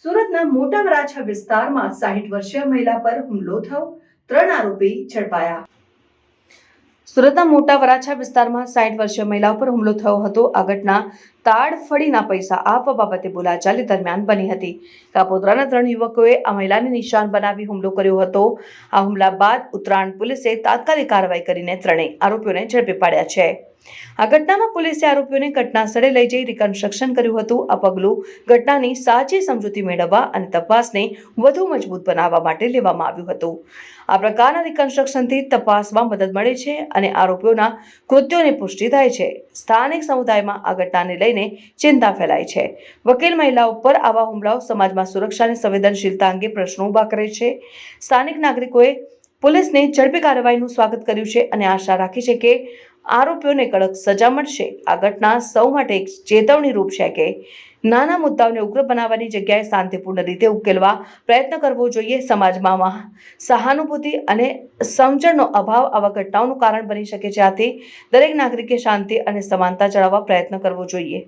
સુરતના મોટા વરાછા વિસ્તારમાં 60 વર્ષીય મહિલા પર હુમલો થયો, 3 આરોપી ઝડપાયા। સુરતના મોટા વરાછા વિસ્તારમાં 60 વર્ષીય મહિલા પર હુમલો થયો હતો। આ ઘટના તાડફળીના પૈસા આપવા બાબતે બોલાચાલી દરમિયાન બની હતી। કાપોદ્રાના 3 યુવકોએ આ મહિલાને નિશાન બનાવી હુમલો કર્યો હતો। આ હુમલા બાદ ઉત્તરાયણ પોલીસે તાત્કાલિક કાર્યવાહી કરીને 3 આરોપીઓને ઝડપી પાડ્યા છે। આ ઘટનામાં પોલીસે આરોપીઓને ઘટના સ્થળે લઈ જઈ રિકન્સ્ટ્રક્શન કર્યું હતું। આ પગલું ઘટનાની સાચી સમજૂતી મેળવવા અને તપાસને વધુ મજબૂત બનાવવા માટે લેવામાં આવ્યું હતું। આ પ્રકારના રિકન્સ્ટ્રક્શનથી તપાસમાં મદદ મળે છે અને આરોપીઓના કૃત્યોની પુષ્ટિ થાય છે। સ્થાનિક સમુદાયમાં આ ઘટનાને લઈને ચિંતા ફેલાઈ છે। વકીલ મહિલાઓ પર આવા હુમલાઓ સમાજમાં સુરક્ષાની સંવેદનશીલતા અંગે પ્રશ્નો ઊભા કરે છે। સ્થાનિક નાગરિકોએ પોલીસની ઝડપી કાર્યવાહીનું સ્વાગત કર્યું છે અને આશા રાખી છે કે આરોપીઓને કડક સજા મળશે। આ ઘટના સૌ માટે એક ચેતવણી રૂપ છે કે નાના મુદ્દાઓને ઉગ્ર બનાવવાની જગ્યાએ શાંતિપૂર્ણ રીતે ઉકેલવા પ્રયત્ન કરવો જોઈએ। સમાજમાં સહાનુભૂતિ અને સમજણનો અભાવ આવા ઘટનાઓનું કારણ બની શકે છે। આથી દરેક નાગરિકે શાંતિ અને સમાનતા જાળવવા પ્રયત્ન કરવો જોઈએ।